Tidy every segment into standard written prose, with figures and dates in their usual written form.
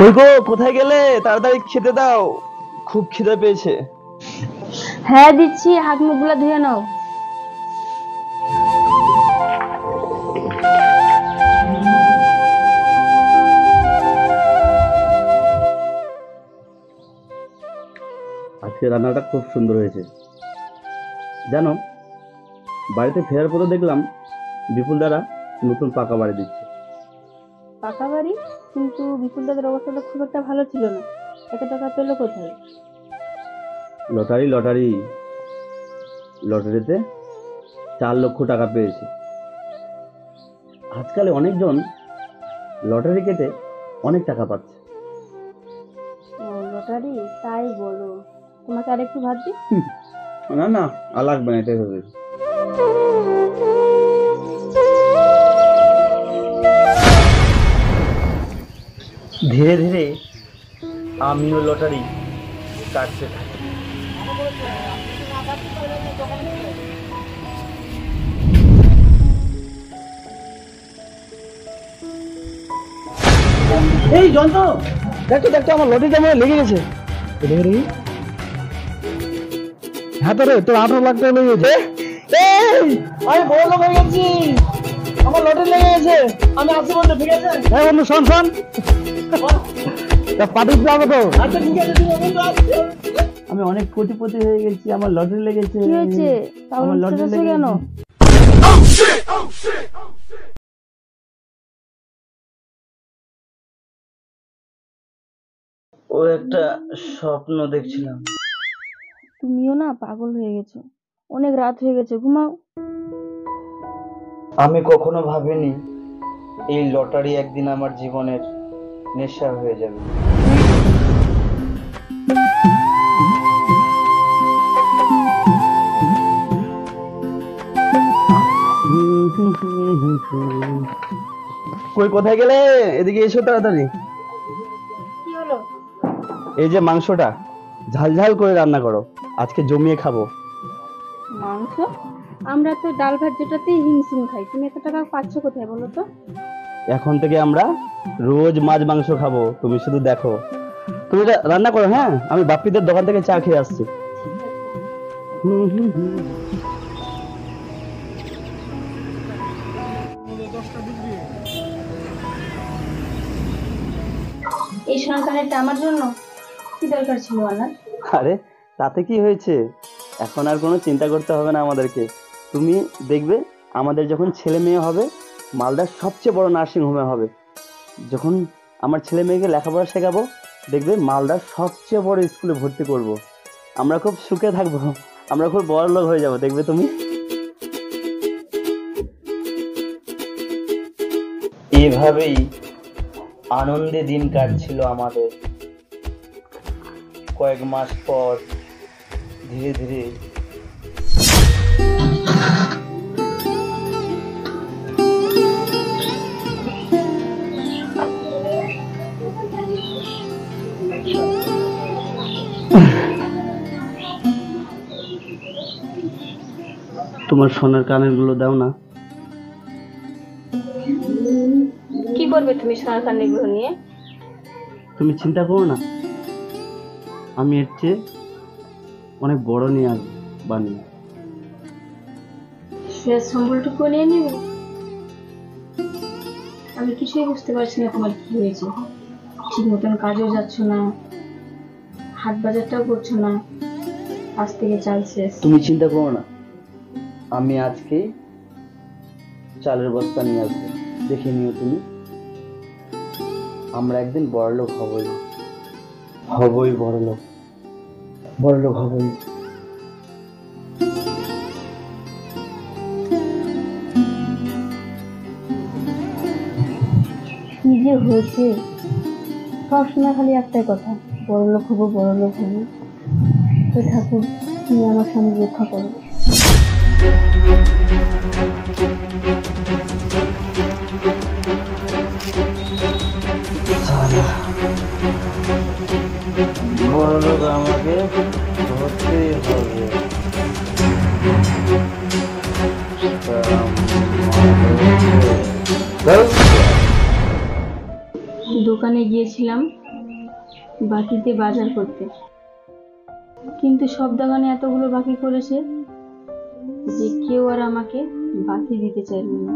কই গো, কোথায় গেলে? তাড়াতাড়ি খেতে দাও, খুব খিদে পেয়েছে। হ্যাঁ দিচ্ছি, হাত মুখগুলো ধুয়ে নাও। আজকে রান্নাটা খুব সুন্দর হয়েছে জানো। বাড়িতে ফেরার পরে দেখলাম বিপুল দাদা নতুন পাকা বাড়ি দিচ্ছে। পাকা বাড়ি? কিন্তু বিপুল দাদার অবস্থা তো খুব একটা ভালো ছিল না, এত টাকা পেলো কোথায়? লটারিতে 4 লক্ষ টাকা পেয়েছে। আজকাল অনেকজন লটারি কেটে অনেক টাকা পাচ্ছে। ও লটারি, তাই বলো? তোমাকে আরেকটু ভাত দিই? না না, আর লাগবে না, এটাই হবে। ধীরে ধীরে আমিও লটারি কাটতে থাকি। এই জন্ত, দেখো দেখো, আমার লটারিটা মনে লেগে গেছে। হ্যাঁ তো রে, তোর 18 লাখ টাকা লেগে গেছে। আমি বড় লোক হয়ে গেছি, আমার লটারি লেগে গেছে। আমি আসি বন্ধু, ঠিক আছে? হ্যাঁ বন্ধু, শোন শোন, পার্টি যাবো তো। আচ্ছা ঠিক আছে, আমি অনেক কোটিপতি হয়ে গেছি, আমার লটারি লেগেছে। কি হয়েছে? আমার লটারি লেগেছে কেন? ও একটা স্বপ্ন দেখছিলাম। তুমিও না পাগল হয়ে গেছো, অনেক রাত হয়ে গেছে, ঘুমাও। আমি কখনো ভাবিনি এই লটারি একদিন আমার জীবনের নেশা হয়ে যাবে। কই, কোথায় গেলে? এদিকে এসো তাড়াতাড়ি। কি হলো? এই যে মাংসটা ঝাল ঝাল করে রান্না করো, আজকে জমিয়ে খাবো। মাংস? আমরা তো ডাল ভাত যেটাতেই হিমশিম খাই, তুমি এত টাকা পাচ্ছ কোথায় বলো তো? এখন থেকে আমরা রোজ মাছ মাংস খাবো, তুমি শুধু দেখো। তুমি এটা রান্না করো, হ্যাঁ? আমি বাপ্পিদের দোকান থেকে চা খেয়ে আসছি। এই সন্তানটা আমার জন্য কি দরকার ছিল আনার? আরে তাতে কি হয়েছে, এখন আর কোনো চিন্তা করতে হবে না আমাদেরকে। তুমি দেখবে আমাদের যখন ছেলে মেয়ে হবে, মালদার সবচেয়ে বড় নার্সিং হোমে হবে। যখন আমার ছেলে মেয়েকে লেখাপড়া শেখাবো, দেখবে মালদার সবচেয়ে বড় স্কুলে ভর্তি করব। আমরা খুব সুখে থাকবো, আমরা খুব বড় লোক হয়ে যাবো, দেখবে তুমি। এভাবেই আনন্দে দিন কাটছিল আমাদের। কয়েক মাস পর ধীরে ধীরে তোমার সোনার কানের গুলো দাও না। কি করবে তুমি সোনার কানেরগুলো নিয়ে? তুমি চিন্তা করো না, আমি এর চেয়ে অনেক বড় নিয়ে আসবো বানিয়ে। শেষ সম্বলটুকু নিয়ে নিব? আমি কিছুই বুঝতে পারছি না তোমার কি হয়েছে। ঠিক মতন কাজেও যাচ্ছ না, হাট বাজারটাও করছো না, আজ থেকে চাল শেষ। তুমি চিন্তা করো না, আমি আজকে চালের বস্তা নিয়ে আসবো, দেখে নিও তুমি। আমরা একদিন বড়লোক হবই, বড়লোক হবই। কি যে হয়েছে, সবসময় খালি একটাই কথা, বড়লোক হবো। তো ঠাকুর, তুমি আমার সামনে রক্ষা করো। বড়লোক আমাকে ধরতেই হবে। দোকানে গিয়েছিলাম বাকিতে বাজার করতে, কিন্তু সব দোকানে এতগুলো বাকি করেছে যে কেউ আর আমাকে বাকি দিতে চাইবে না।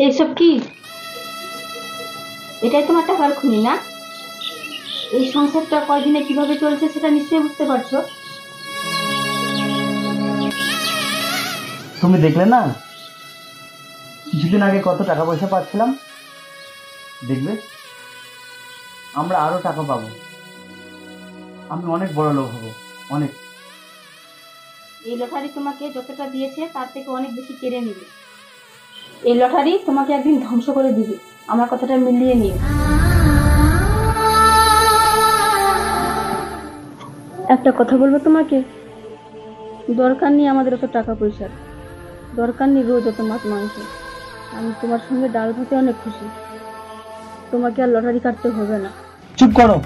এইসব কি? এটাই তোমার টাকার খুনি না? এই সংসারটা কয়দিনে কিভাবে চলছে সেটা নিশ্চয়ই বুঝতে পারছো। তুমি দেখলে না কিছুদিন আগে কত টাকা পয়সা পাচ্ছিলাম, দেখবে আমরা আরো টাকা পাবো, আমি অনেক বড় লোক হব, অনেক। এই লটারি তোমাকে যতটা দিয়েছে তার থেকে অনেক বেশি কেড়ে নিবে। এই লটারি তোমাকে একদিন ধ্বংস করে দিবে, আমার কথাটা মিলিয়ে নিও। একটা কথা বলবো তোমাকে, দরকার নেই আমাদের অত টাকা পয়সার, দরকার নেই রোজ অত মাছ মাংস। আমি তোমার সঙ্গে ডাল ভাতে অনেক খুশি, তোমাকে আর লটারি কাটতে হবে না। চুপ করো,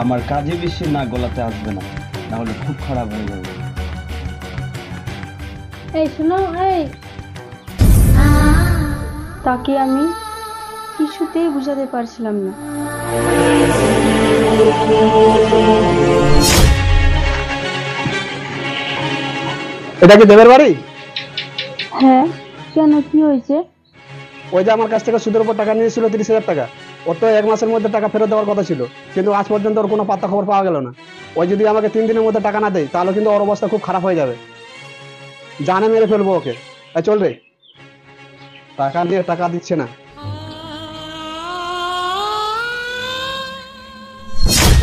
আমার কাজে বেশি না গলাতে আসবে না, না হলে খুব খারাপ হয়ে যাবে। এই শোনো, এই তাকে আমি কিছুতেই বুঝাতে পারছিলাম না। এটা কি দেবের বাড়ি? হ্যাঁ, কেন, কি হয়েছে? ওই যে আমার কাছ থেকে সুদের উপর টাকা নিয়েছিল 30,000 টাকা, ওর তো 1 মাসের মধ্যে টাকা ফেরত দেওয়ার কথা ছিল, কিন্তু আজ পর্যন্ত ওর কোনো পাত্তা খবর পাওয়া গেল না। ওই যদি আমাকে 3 দিনের মধ্যে টাকা না দেয় তাহলে কিন্তু ওর অবস্থা খুব খারাপ হয়ে যাবে, জানে মেরে ফেলবো ওকে। চল রে, টাকা নিয়ে টাকা দিচ্ছে না।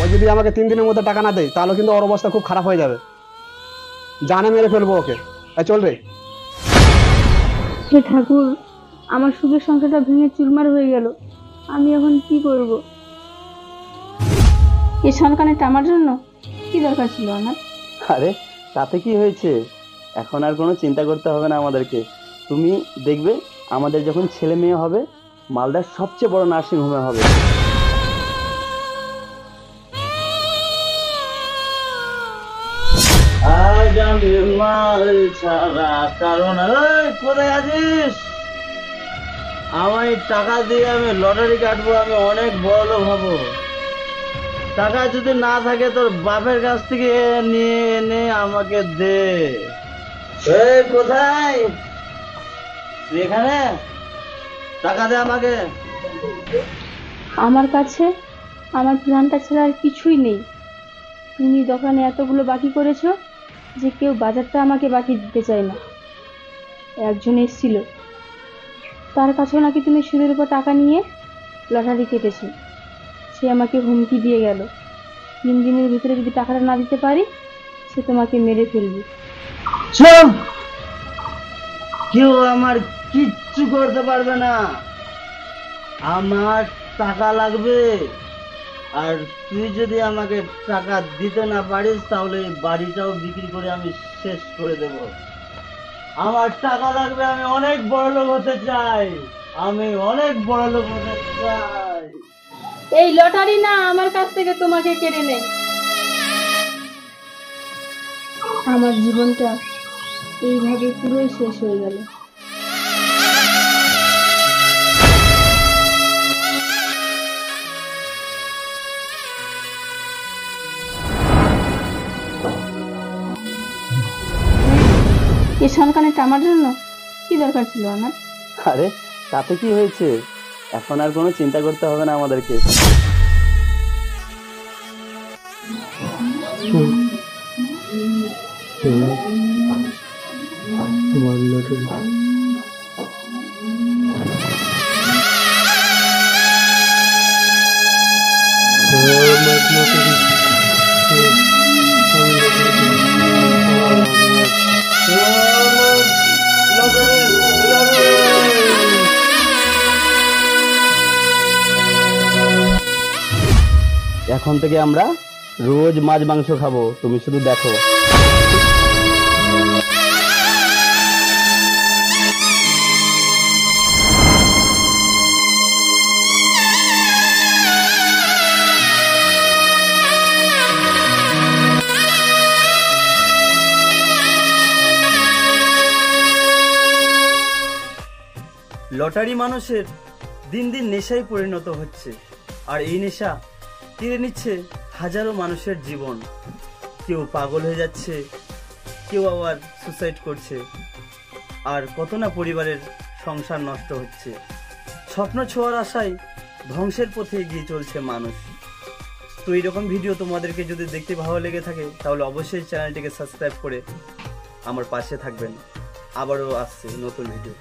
ওই যদি আমাকে 3 দিনের মধ্যে টাকা না দেয় তাহলে কিন্তু ওর অবস্থা খুব খারাপ হয়ে যাবে, জানে মেরে ফেলবো ওকে। চল রে। হে ঠাকুর, আমার সুখের সংসারটা ভেঙে চুরমার হয়ে গেল, আমি এখন কি করব? এই সনকানেটা আমার জন্য কি দরকার ছিল আমার? আরে তাতে কি হয়েছে, এখন আর কোনো চিন্তা করতে হবে না আমাদেরকে। তুমি দেখবে আমাদের যখন ছেলে মেয়ে হবে মালদার সবচেয়ে বড় নার্সিং হোমে হবে। আজ আমি মাল ছাড়া কারণ কোথায় আছিস? আমায় টাকা দিয়ে আমি লটারি কাটবো, আমি অনেক বড় লোক হবো। টাকা যদি না থাকে তোর বাপের কাছ থেকে নিয়ে এনে আমাকে দে। এই কোথায় তুই? এখানে টাকা দে আমাকে। আমার কাছে আমার প্ল্যানটা ছাড়া আর কিছুই নেই। তুমি দোকানে এতগুলো বাকি করেছো যে কেউ বাজারটা আমাকে বাকি দিতে চায় না। একজন এসেছিল, তার কাছেও নাকি তুমি সুদের উপর টাকা নিয়ে লটারি কেটেছো। সে আমাকে হুমকি দিয়ে গেল, 3 দিনের ভিতরে যদি টাকাটা না দিতে পারি সে তোমাকে মেরে ফেলবে। শোন, কেউ আমার কিচ্ছু করতে পারবে না, আমার টাকা লাগবে। আর তুই যদি আমাকে টাকা দিতে না পারিস তাহলে এই বাড়িটাও বিক্রি করে আমি শেষ করে দেব। আমার টাকা লাগবে, আমি অনেক বড় লোক হতে চাই, আমি অনেক বড় লোক হতে চাই। এই লটারি না আমার কাছ থেকে তোমাকে কেড়ে নেই। আমার জীবনটা এইভাবে পুরোই শেষ হয়ে গেল। এই সনকানেটা আমার জন্য কি দরকার ছিল আমার? আরে তাতে কি হয়েছে, এখন আর কোনো চিন্তা করতে হবে না আমাদেরকে। এখন থেকে আমরা রোজ মাছ মাংস খাবো, তুমি শুধু দেখো। লটারি মানুষের দিন দিন নেশায় পরিণত হচ্ছে, আর এই নেশা কেড়ে নিচ্ছে হাজারো মানুষের জীবন। কেউ পাগল হয়ে যাচ্ছে, কেউ আবার সুসাইড করছে, আর কত না পরিবারের সংসার নষ্ট হচ্ছে। স্বপ্ন ছোঁয়ার আশায় ধ্বংসের পথে এগিয়ে চলছে মানুষ। তো এইরকম ভিডিও তোমাদেরকে যদি দেখতে ভালো লেগে থাকে তাহলে অবশ্যই চ্যানেলটিকে সাবস্ক্রাইব করে আমার পাশে থাকবেন। আবারও আসছে নতুন ভিডিও।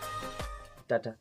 টাটা।